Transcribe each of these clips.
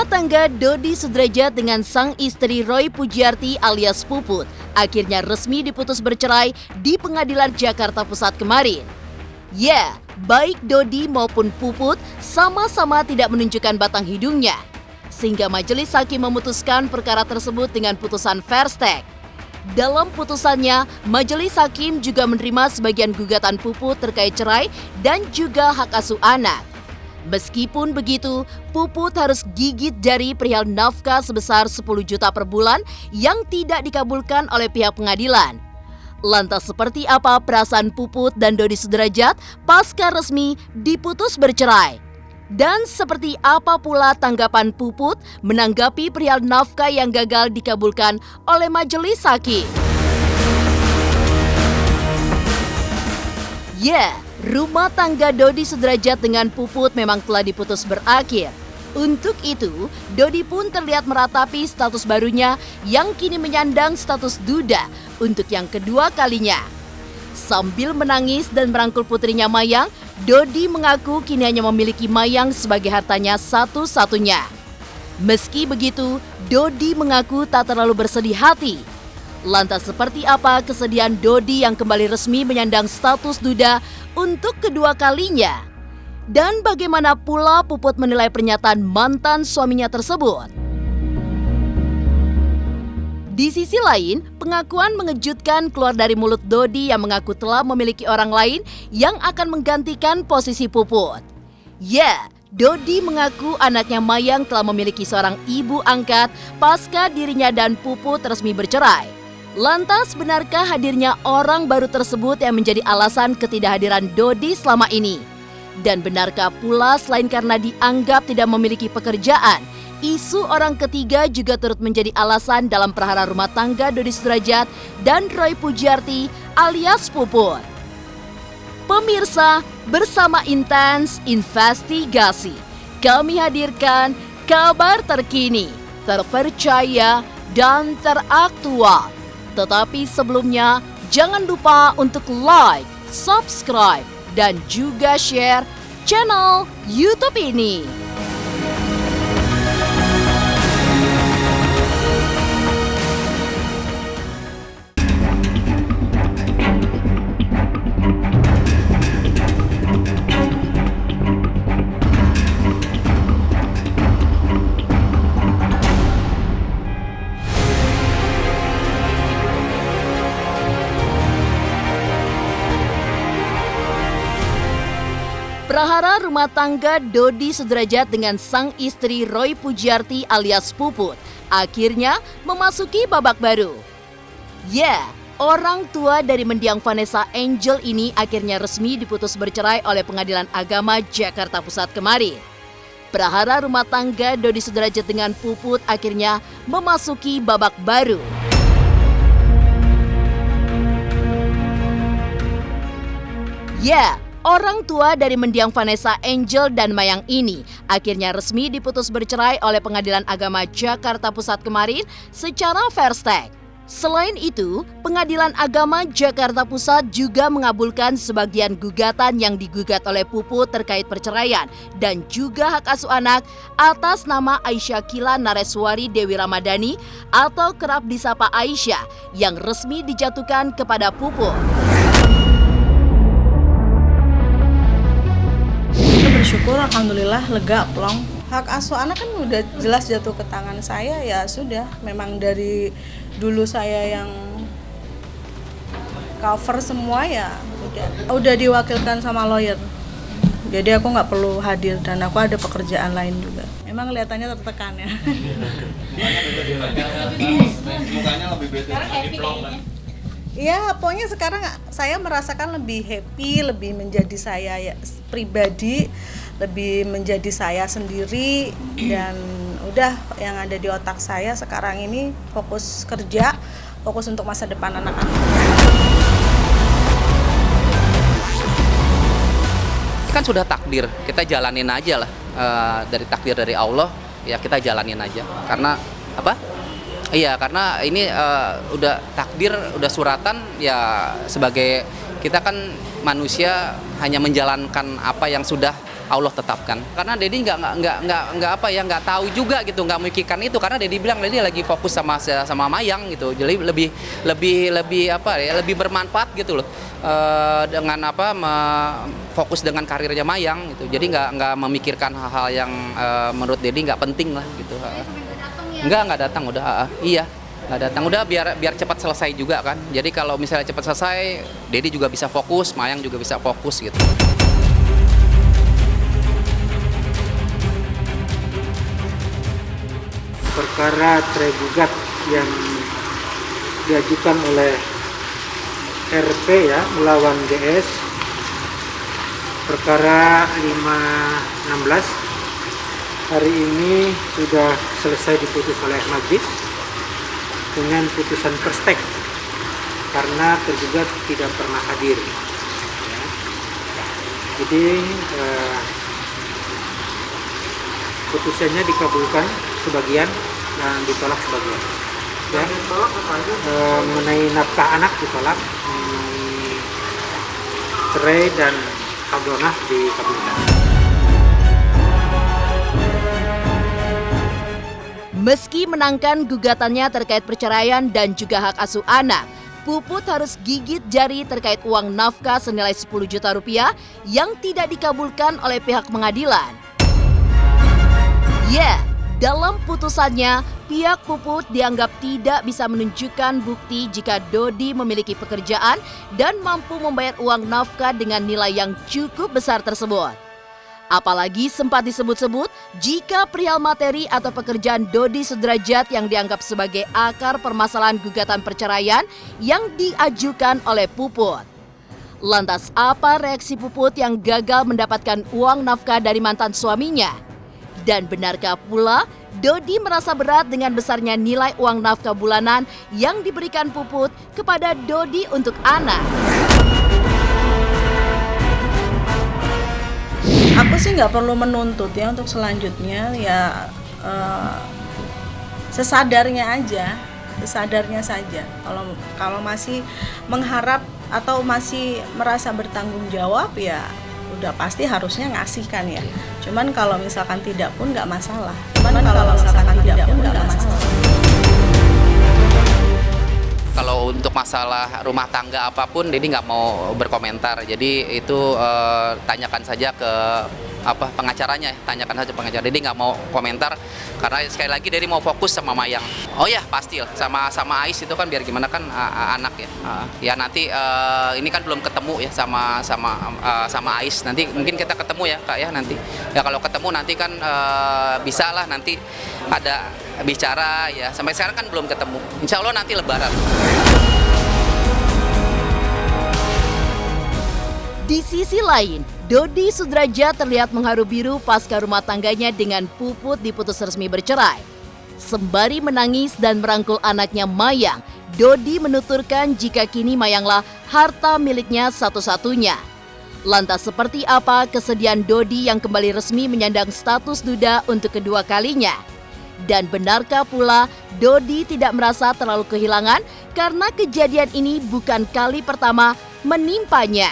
Rumah tangga Dodi Sudrajat dengan sang istri Roy Pujiarti alias Puput akhirnya resmi diputus bercerai di Pengadilan Jakarta Pusat kemarin. Ya, baik Dodi maupun Puput sama-sama tidak menunjukkan batang hidungnya, sehingga majelis hakim memutuskan perkara tersebut dengan putusan verstek. Dalam putusannya, majelis hakim juga menerima sebagian gugatan Puput terkait cerai dan juga hak asuh anak. Meskipun begitu, Puput harus gigit jari perihal nafkah sebesar 10 juta per bulan yang tidak dikabulkan oleh pihak pengadilan. Lantas seperti apa perasaan Puput dan Dodi Sudrajat pasca resmi diputus bercerai? Dan seperti apa pula tanggapan Puput menanggapi perihal nafkah yang gagal dikabulkan oleh majelis hakim? Rumah tangga Dodi Sudrajat dengan Puput memang telah diputus berakhir. Untuk itu, Dodi pun terlihat meratapi status barunya yang kini menyandang status duda untuk yang kedua kalinya. Sambil menangis dan merangkul putrinya Mayang, Dodi mengaku kini hanya memiliki Mayang sebagai hartanya satu-satunya. Meski begitu, Dodi mengaku tak terlalu bersedih hati. Lantas seperti apa kesedihan Dodi yang kembali resmi menyandang status duda untuk kedua kalinya? Dan bagaimana pula Puput menilai pernyataan mantan suaminya tersebut? Di sisi lain, pengakuan mengejutkan keluar dari mulut Dodi yang mengaku telah memiliki orang lain yang akan menggantikan posisi Puput. Dodi mengaku anaknya Mayang telah memiliki seorang ibu angkat pasca dirinya dan Puput resmi bercerai. Lantas benarkah hadirnya orang baru tersebut yang menjadi alasan ketidakhadiran Dodi selama ini? Dan benarkah pula selain karena dianggap tidak memiliki pekerjaan, isu orang ketiga juga turut menjadi alasan dalam perhara rumah tangga Dodi Sudrajat dan Roy Pujiarti alias Puput? Pemirsa, bersama Intens Investigasi, kami hadirkan kabar terkini, terpercaya, dan teraktual. Tetapi sebelumnya, jangan lupa untuk like, subscribe, dan juga share channel YouTube ini. Prahara rumah tangga Dodi Sudrajat dengan sang istri Roy Pujiarti alias Puput akhirnya memasuki babak baru. Orang tua dari mendiang Vanessa Angel ini akhirnya resmi diputus bercerai oleh Pengadilan Agama Jakarta Pusat kemarin. Prahara rumah tangga Dodi Sudrajat dengan Puput akhirnya memasuki babak baru. Orang tua dari mendiang Vanessa Angel dan Mayang ini akhirnya resmi diputus bercerai oleh Pengadilan Agama Jakarta Pusat kemarin secara verstek. Selain itu, Pengadilan Agama Jakarta Pusat juga mengabulkan sebagian gugatan yang digugat oleh Puput terkait perceraian dan juga hak asuh anak atas nama Aisyah Kila Nareswari Dewi Ramadhani atau kerap disapa Aisyah yang resmi dijatuhkan kepada Puput. Bersyukur, alhamdulillah lega plong. Hak asuh anak kan udah jelas jatuh ke tangan saya, ya sudah. Memang dari dulu saya yang cover semua, ya udah diwakilkan sama lawyer. Jadi aku nggak perlu hadir dan aku ada pekerjaan lain juga. Emang kelihatannya tertekan ya. Mukanya lebih bete lagi plong kan. Iya, pokoknya sekarang saya merasakan lebih happy, lebih menjadi saya ya, pribadi, lebih menjadi saya sendiri, dan udah yang ada di otak saya sekarang ini fokus kerja, fokus untuk masa depan anak-anak. Kan sudah takdir, kita jalanin aja lah, dari takdir dari Allah ya kita jalanin aja. Karena apa? Iya, karena ini udah takdir, udah suratan ya, sebagai Kita kan manusia hanya menjalankan apa yang sudah Allah tetapkan. Karena Dedi nggak tahu juga gitu, nggak memikirkan itu, karena Dedi bilang Dedi lagi fokus sama Mayang gitu. Jadi lebih bermanfaat gitu loh. Dengan fokus dengan karirnya Mayang gitu. Jadi nggak memikirkan hal-hal yang menurut Dedi nggak penting lah gitu. Nggak datang udah. Iya. Nggak datang, udah biar cepat selesai juga kan. Jadi kalau misalnya cepat selesai, Dedi juga bisa fokus, Mayang juga bisa fokus gitu. Perkara cerai gugat yang diajukan oleh RP ya melawan GS, perkara 516 hari ini sudah selesai diputus oleh majelis dengan putusan perstek karena tergugat tidak pernah hadir. Ya. Jadi putusannya dikabulkan sebagian dan ditolak sebagian. Ya. Mengenai nafkah anak ditolak, mengenai cerai dan kabulnah dikabulkan. Meski menangkan gugatannya terkait perceraian dan juga hak asuh anak, Puput harus gigit jari terkait uang nafkah senilai 10 juta rupiah yang tidak dikabulkan oleh pihak pengadilan. Dalam putusannya, pihak Puput dianggap tidak bisa menunjukkan bukti jika Dodi memiliki pekerjaan dan mampu membayar uang nafkah dengan nilai yang cukup besar tersebut. Apalagi sempat disebut-sebut jika perihal materi atau pekerjaan Dodi Sudrajat yang dianggap sebagai akar permasalahan gugatan perceraian yang diajukan oleh Puput. Lantas apa reaksi Puput yang gagal mendapatkan uang nafkah dari mantan suaminya? Dan benarkah pula Dodi merasa berat dengan besarnya nilai uang nafkah bulanan yang diberikan Puput kepada Dodi untuk anak? Aku sih nggak perlu menuntut ya untuk selanjutnya ya, sesadarnya saja. Kalau masih mengharap atau masih merasa bertanggung jawab ya udah pasti harusnya ngasihkan ya. Cuman kalau misalkan tidak pun nggak masalah. Kalau untuk masalah rumah tangga apapun, Dedi nggak mau berkomentar. Jadi itu tanyakan saja ke pengacaranya, Dedi nggak mau komentar karena sekali lagi Dedi mau fokus sama Mayang. Oh ya pasti sama Ais itu kan biar gimana kan anak ya. Ya nanti ini kan belum ketemu ya sama Ais. Nanti mungkin kita ketemu ya Kak ya nanti. Ya kalau ketemu nanti kan bisa lah nanti ada bicara ya. Sampai sekarang kan belum ketemu. Insya Allah nanti Lebaran. Di sisi lain, Dodi Sudrajat terlihat mengharu biru pasca rumah tangganya dengan Puput diputus resmi bercerai. Sembari menangis dan merangkul anaknya Mayang, Dodi menuturkan jika kini Mayanglah harta miliknya satu-satunya. Lantas seperti apa kesedihan Dodi yang kembali resmi menyandang status duda untuk kedua kalinya? Dan benarkah pula Dodi tidak merasa terlalu kehilangan karena kejadian ini bukan kali pertama menimpanya?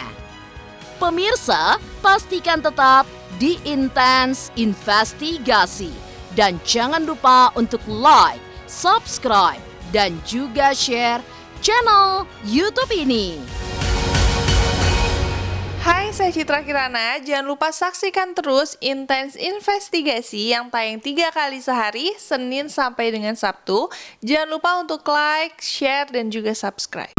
Pemirsa, pastikan tetap di Intens Investigasi. Dan jangan lupa untuk like, subscribe, dan juga share channel YouTube ini. Hai, saya Citra Kirana. Jangan lupa saksikan terus Intens Investigasi yang tayang 3 kali sehari, Senin sampai dengan Sabtu. Jangan lupa untuk like, share, dan juga subscribe.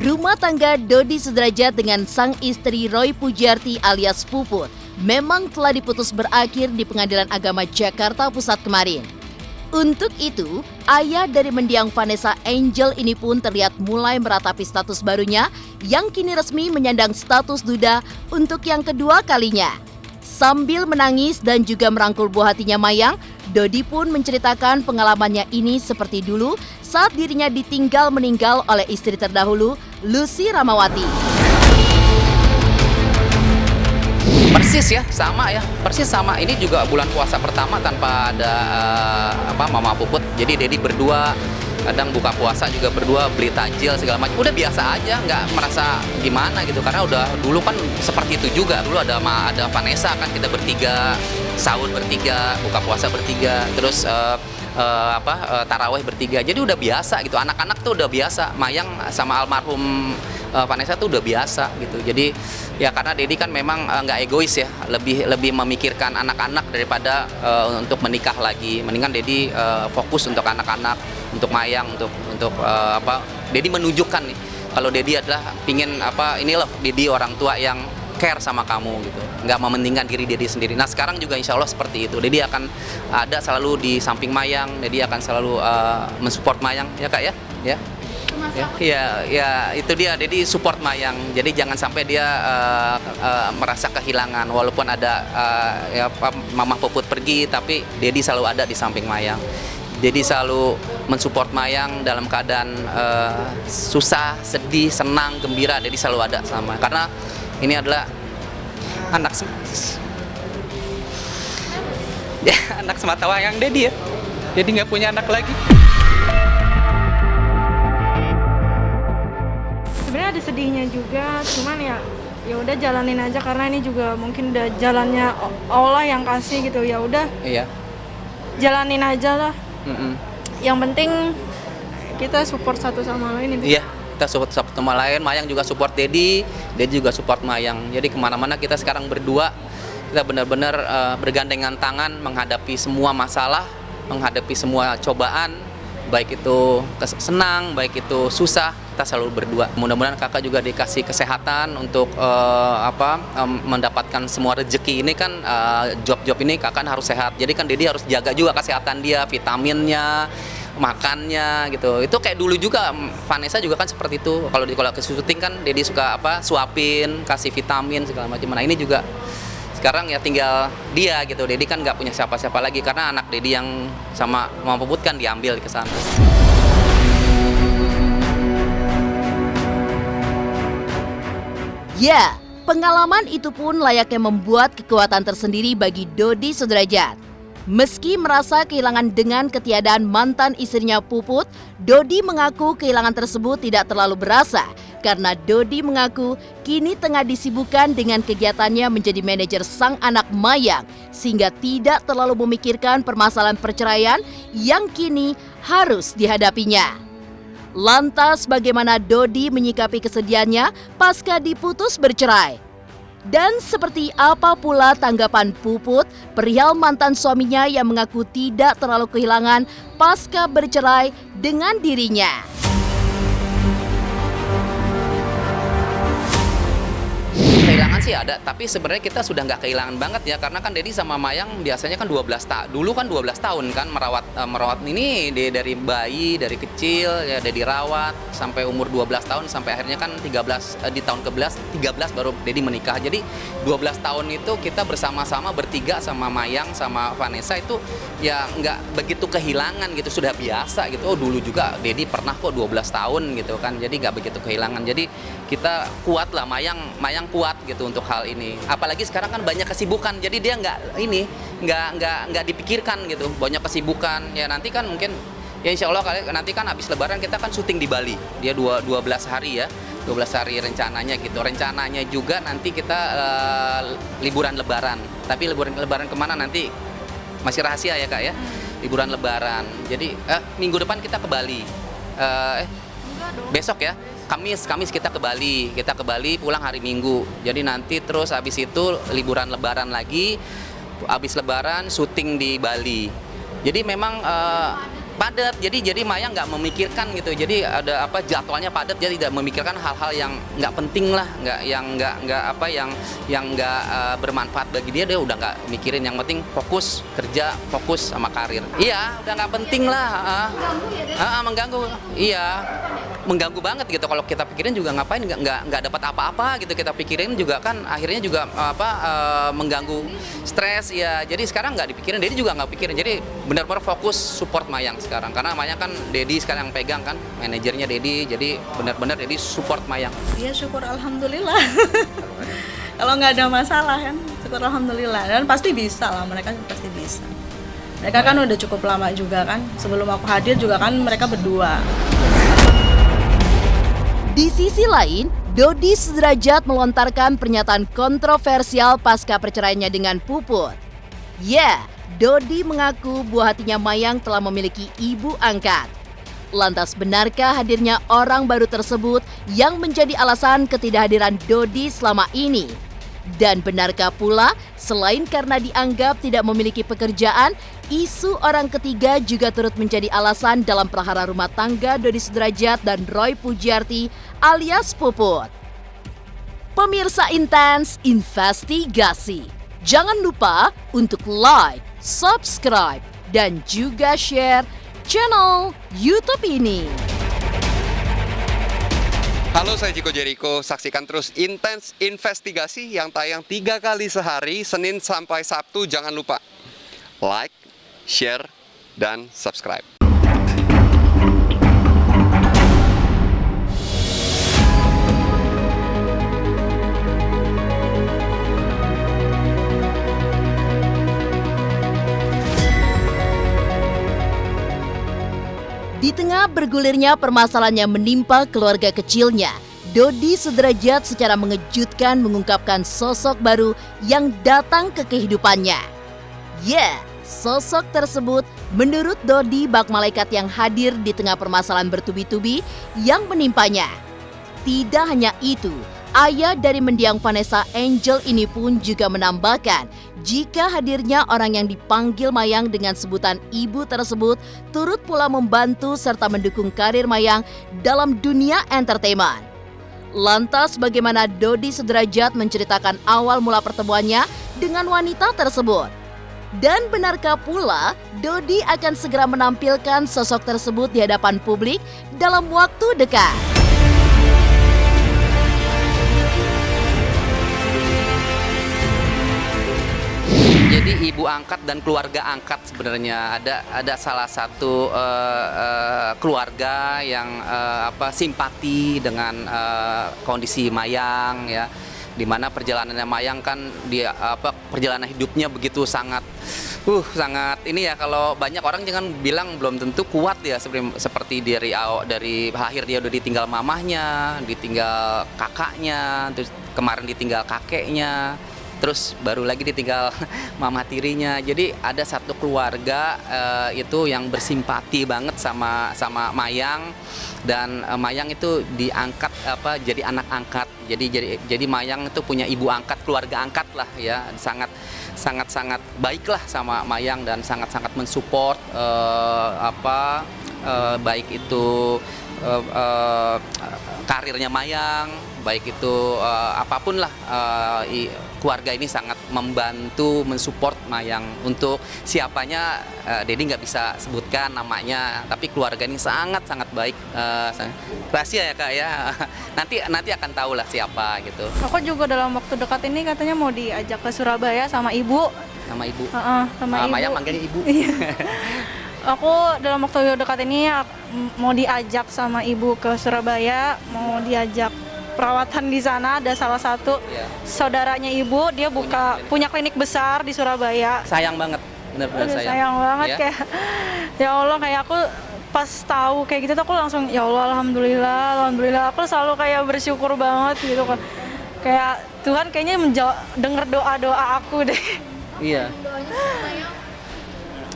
Rumah tangga Dodi Sudrajat dengan sang istri Roy Pujiarti alias Puput memang telah diputus berakhir di Pengadilan Agama Jakarta Pusat kemarin. Untuk itu, ayah dari mendiang Vanessa Angel ini pun terlihat mulai meratapi status barunya yang kini resmi menyandang status duda untuk yang kedua kalinya. Sambil menangis dan juga merangkul buah hatinya Mayang, Dodi pun menceritakan pengalamannya ini seperti dulu saat dirinya ditinggal meninggal oleh istri terdahulu, Lucy Ramawati. Persis ya, sama ya, persis sama. Ini juga bulan puasa pertama tanpa ada Mama Puput. Jadi Dedi berdua, kadang buka puasa juga berdua, beli takjil segala macam. Udah biasa aja, nggak merasa gimana gitu. Karena udah dulu kan seperti itu juga. Dulu ada Vanessa kan, kita bertiga, sahur bertiga, buka puasa bertiga, terus taraweh bertiga. Jadi udah biasa gitu. Anak-anak tuh udah biasa. Mayang sama almarhum Vanessa tuh udah biasa gitu. Jadi ya karena Dedi kan memang nggak egois ya, lebih memikirkan anak-anak daripada untuk menikah lagi. Mendingan Dedi fokus untuk anak-anak, untuk Mayang, untuk Dedi menunjukkan nih kalau Dedi adalah pingin ini loh, Dedi orang tua yang care sama kamu gitu, nggak mementingkan diri Dedi sendiri. Nah sekarang juga insya Allah seperti itu. Dedi akan ada selalu di samping Mayang, Dedi akan selalu mensupport Mayang ya Kak ya. Ya itu dia, Dedi support Mayang. Jadi jangan sampai dia merasa kehilangan, walaupun ada Mama Puput pergi, tapi Dedi selalu ada di samping Mayang. Dedi selalu mensupport Mayang dalam keadaan susah, sedih, senang, gembira. Dedi selalu ada sama, karena ini adalah anak anak semata wayang Dedi ya. Dedi nggak punya anak lagi. Sebenarnya ada sedihnya juga, cuman ya udah jalanin aja, karena ini juga mungkin udah jalannya Allah yang kasih gitu. Ya udah, Iya. jalanin aja lah. Mm-mm. Yang penting kita support satu sama lain itu. Iya, kita support satu sama lain. Mayang juga support Dedi, Dedi juga support Mayang. Jadi kemana-mana kita sekarang berdua, kita benar-benar bergandengan tangan menghadapi semua masalah, menghadapi semua cobaan, baik itu senang, baik itu susah, kita selalu berdua. Mudah-mudahan kakak juga dikasih kesehatan untuk mendapatkan semua rezeki ini kan. Job-job ini kakak harus sehat. Jadi kan Dedi harus jaga juga kesehatan dia, vitaminnya, makannya gitu. Itu kayak dulu juga Vanessa juga kan seperti itu. Kalau ke syuting kan Dedi suka suapin, kasih vitamin segala macam. Nah ini juga sekarang ya tinggal dia gitu. Dedi kan nggak punya siapa-siapa lagi karena anak Dedi yang sama Mama Puput kan diambil ke sana. Ya, pengalaman itu pun layaknya membuat kekuatan tersendiri bagi Dodi Sudrajat. Meski merasa kehilangan dengan ketiadaan mantan istrinya Puput, Dodi mengaku kehilangan tersebut tidak terlalu berasa karena Dodi mengaku kini tengah disibukkan dengan kegiatannya menjadi manajer sang anak Mayang sehingga tidak terlalu memikirkan permasalahan perceraian yang kini harus dihadapinya. Lantas bagaimana Dodi menyikapi kesedihannya pasca diputus bercerai? Dan seperti apa pula tanggapan Puput perihal mantan suaminya yang mengaku tidak terlalu kehilangan pasca bercerai dengan dirinya? Kehilangan sih ada, tapi sebenarnya kita sudah nggak kehilangan banget ya, karena kan Dedi sama Mayang biasanya kan 12 tahun. Dulu kan 12 tahun kan merawat ini dari bayi, dari kecil ya Dedi rawat sampai umur 12 tahun sampai akhirnya kan 13 di tahun ke-13 baru Dedi menikah. Jadi 12 tahun itu kita bersama-sama bertiga sama Mayang sama Vanessa itu ya nggak begitu kehilangan gitu, sudah biasa gitu. Oh dulu juga Dedi pernah kok 12 tahun gitu kan, jadi nggak begitu kehilangan. Jadi kita kuat lah, Mayang kuat gitu untuk hal ini. Apalagi sekarang kan banyak kesibukan, jadi dia nggak dipikirkan gitu, banyak kesibukan. Ya nanti kan mungkin ya insya Allah nanti kan habis Lebaran kita kan syuting di Bali. Dia 12 hari ya, 12 hari rencananya gitu. Rencananya juga nanti kita liburan Lebaran. Tapi liburan kemana nanti masih rahasia ya Kak ya. Liburan Lebaran. Jadi minggu depan kita ke Bali. Besok ya. Kamis kita ke Bali pulang hari Minggu. Jadi nanti terus habis itu liburan Lebaran lagi, habis Lebaran syuting di Bali. Jadi memang padat. Jadi Mayang nggak memikirkan gitu. Jadi ada jadwalnya padat. Jadi tidak memikirkan hal-hal yang nggak penting lah, yang nggak bermanfaat bagi dia. Dia udah nggak mikirin. Yang penting fokus kerja, fokus sama karir. Iya, udah nggak penting lah. Mengganggu. Iya. Mengganggu banget gitu, kalau kita pikirin juga ngapain, nggak dapat apa-apa gitu, kita pikirin juga kan akhirnya juga mengganggu stres ya. Jadi sekarang nggak dipikirin, Dedi juga nggak pikirin, jadi benar-benar fokus support Mayang sekarang, karena Mayang kan Dedi sekarang yang pegang kan, manajernya Dedi, jadi benar-benar Dedi support Mayang. Ya syukur alhamdulillah. kalau nggak ada masalah kan, syukur alhamdulillah. Dan pasti bisa lah, mereka pasti bisa. Mereka kan udah cukup lama juga kan, sebelum aku hadir juga kan mereka berdua. Di sisi lain, Dodi sederajat melontarkan pernyataan kontroversial pasca perceraiannya dengan Puput. Ya, Dodi mengaku buah hatinya Mayang telah memiliki ibu angkat. Lantas benarkah hadirnya orang baru tersebut yang menjadi alasan ketidakhadiran Dodi selama ini? Dan benarkah pula selain karena dianggap tidak memiliki pekerjaan, isu orang ketiga juga turut menjadi alasan dalam perkara rumah tangga Dodi Sederajat dan Roy Pujiarti alias Puput? Pemirsa Intens Investigasi, jangan lupa untuk like, subscribe, dan juga share channel YouTube ini. Halo, saya Chico Jericho. Saksikan terus Intens Investigasi yang tayang 3 kali sehari, Senin sampai Sabtu. Jangan lupa like, share, dan subscribe. Di tengah bergulirnya permasalahan yang menimpa keluarga kecilnya, Dodi Sederajat secara mengejutkan mengungkapkan sosok baru yang datang ke kehidupannya. Ya, sosok tersebut menurut Dodi bak malaikat yang hadir di tengah permasalahan bertubi-tubi yang menimpanya. Tidak hanya itu, ayah dari mendiang Vanessa Angel ini pun juga menambahkan jika hadirnya orang yang dipanggil Mayang dengan sebutan ibu tersebut turut pula membantu serta mendukung karir Mayang dalam dunia entertainment. Lantas bagaimana Dodi Sederajat menceritakan awal mula pertemuannya dengan wanita tersebut? Dan benarkah pula Dodi akan segera menampilkan sosok tersebut di hadapan publik dalam waktu dekat? Jadi ibu angkat dan keluarga angkat sebenarnya ada salah satu keluarga yang simpati dengan kondisi Mayang ya, di mana perjalanannya Mayang kan dia perjalanan hidupnya begitu sangat ini ya, kalau banyak orang jangan bilang belum tentu kuat ya, seperti dari lahir dia udah ditinggal mamahnya, ditinggal kakaknya, terus kemarin ditinggal kakeknya, terus baru lagi ditinggal mama tirinya. Jadi ada satu keluarga itu yang bersimpati banget sama Mayang, dan Mayang itu diangkat jadi anak angkat. Jadi Mayang itu punya ibu angkat, keluarga angkat lah ya, sangat baiklah sama Mayang dan sangat mensupport baik itu karirnya Mayang, baik itu apapun lah, keluarga ini sangat membantu, mensupport Mayang. Untuk siapanya Dedi nggak bisa sebutkan namanya, tapi keluarga ini sangat baik, rahasia ya Kak ya. Nanti akan tahu lah siapa gitu. Aku juga dalam waktu dekat ini katanya mau diajak ke Surabaya sama ibu. Sama ibu. Sama ibu. Mayang manggilnya ibu. Aku dalam waktu dekat ini mau diajak sama ibu ke Surabaya, mau diajak perawatan di sana. Ada salah satu saudaranya ibu, dia punya klinik besar di Surabaya. Sayang banget, benar-benar sayang banget ya? Kayak ya Allah, kayak aku pas tahu kayak gitu tuh aku langsung ya Allah, alhamdulillah. Aku selalu kayak bersyukur banget gitu kan. Kayak Tuhan kayaknya denger doa aku deh. Iya.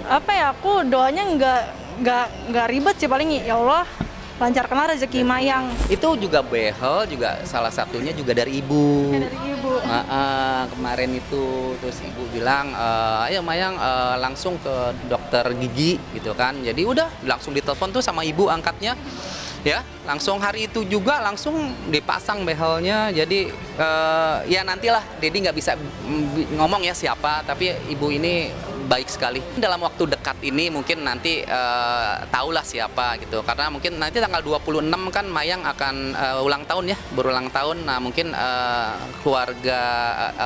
Aku doanya nggak ribet sih, paling ya Allah lancarkanlah rezeki Mayang. Itu juga behel, juga salah satunya juga dari ibu. Dari ibu. Kemarin itu terus ibu bilang, ayo Mayang langsung ke dokter gigi gitu kan. Jadi udah langsung ditelepon tuh sama ibu angkatnya. Ya, langsung hari itu juga langsung dipasang behelnya. Jadi ya nantilah, Dedi nggak bisa ngomong ya siapa, tapi ibu ini baik sekali. Dalam waktu dekat ini mungkin nanti tahulah siapa gitu, karena mungkin nanti tanggal 26 kan Mayang akan ulang tahun ya, berulang tahun. Nah mungkin keluarga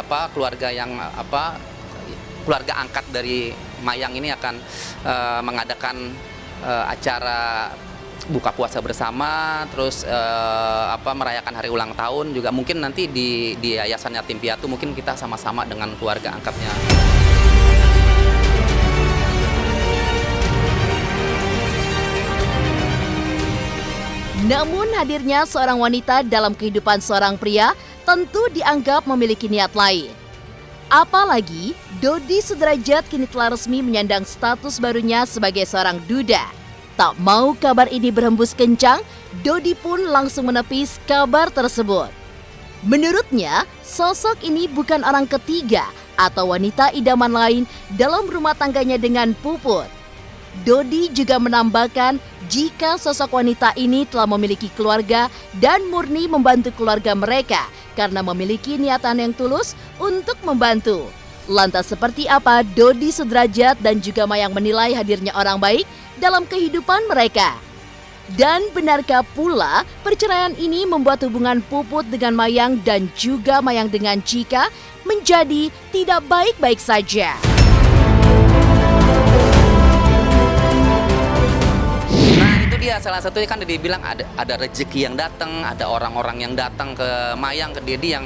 angkat dari Mayang ini akan mengadakan acara buka puasa bersama, terus merayakan hari ulang tahun juga mungkin nanti di Yayasan Yatim Piatu mungkin kita sama-sama dengan keluarga angkatnya. Namun hadirnya seorang wanita dalam kehidupan seorang pria tentu dianggap memiliki niat lain. Apalagi Dodi Sudrajat kini telah resmi menyandang status barunya sebagai seorang duda. Tak mau kabar ini berhembus kencang, Dodi pun langsung menepis kabar tersebut. Menurutnya, sosok ini bukan orang ketiga atau wanita idaman lain dalam rumah tangganya dengan Puput. Dodi juga menambahkan jika sosok wanita ini telah memiliki keluarga dan murni membantu keluarga mereka karena memiliki niatan yang tulus untuk membantu. Lantas seperti apa Dodi Sudrajat dan juga Mayang menilai hadirnya orang baik dalam kehidupan mereka? Dan benarkah pula perceraian ini membuat hubungan Puput dengan Mayang dan juga Mayang dengan Chika menjadi tidak baik-baik saja? Dia salah satunya kan dibilang ada rezeki yang datang, ada orang-orang yang datang ke Mayang, ke Dedi yang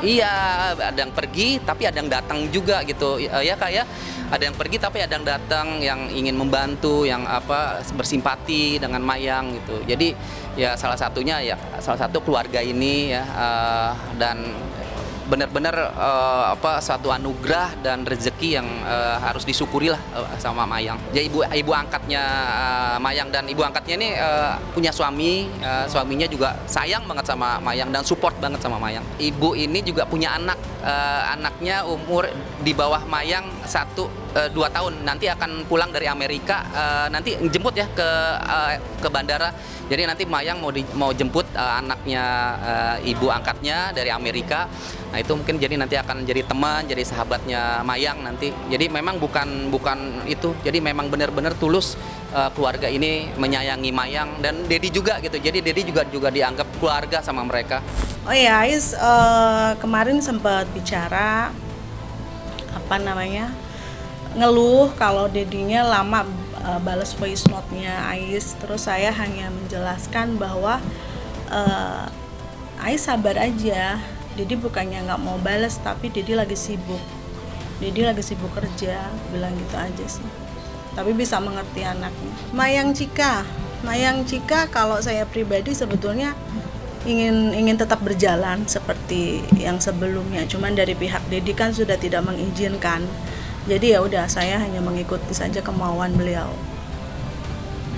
iya, ada yang pergi tapi ada yang datang juga gitu ya Kak ya. Ada yang pergi tapi ada yang datang yang ingin membantu, yang bersimpati dengan Mayang gitu. Jadi ya salah satu keluarga ini ya dan benar-benar suatu anugerah dan rezeki yang harus disyukurilah sama Mayang. Jadi ibu angkatnya Mayang dan ibu angkatnya ini punya suami, suaminya juga sayang banget sama Mayang dan support banget sama Mayang. Ibu ini juga punya anak, anaknya umur di bawah Mayang 1-2 tahun. Nanti akan pulang dari Amerika, nanti jemput ya ke bandara. Jadi nanti Mayang mau jemput anaknya ibu angkatnya dari Amerika. Nah itu mungkin jadi nanti akan jadi teman, jadi sahabatnya Mayang nanti. Jadi memang bukan itu. Jadi memang benar-benar tulus keluarga ini menyayangi Mayang dan Dedi juga gitu. Jadi Dedi juga dianggap keluarga sama mereka. Oh ya, Ais kemarin sempat bicara ngeluh kalau Dedinya lama balas voice note-nya Ais. Terus saya hanya menjelaskan bahwa Ais sabar aja. Dedi bukannya nggak mau balas, tapi Dedi lagi sibuk. Dedi lagi sibuk kerja, bilang gitu aja sih. Tapi bisa mengerti anaknya. Mayang Chika kalau saya pribadi sebetulnya ingin tetap berjalan seperti yang sebelumnya. Cuman dari pihak Dedi kan sudah tidak mengizinkan. Jadi ya udah, saya hanya mengikuti saja kemauan beliau.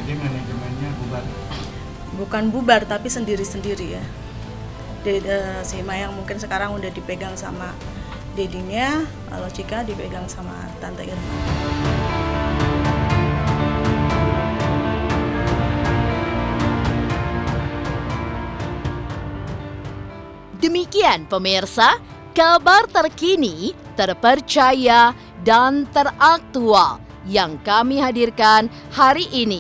Jadi manajemennya bubar? Bukan bubar, tapi sendiri-sendiri ya. Si Mayang mungkin sekarang udah dipegang sama Dedinya, kalau Chika dipegang sama Tante Irma. Demikian pemirsa, kabar terkini, terpercaya, dan teraktual yang kami hadirkan hari ini.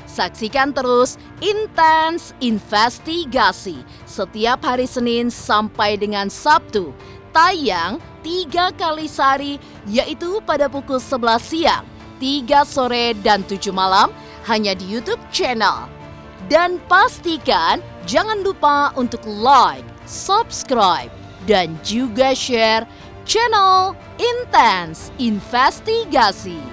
Saksikan terus Intens Investigasi setiap hari Senin sampai dengan Sabtu. Tayang 3 kali sehari, yaitu pada pukul 11 siang, 3 sore, dan 7 malam hanya di YouTube channel. Dan pastikan jangan lupa untuk like, subscribe, dan juga share channel Intens Investigasi.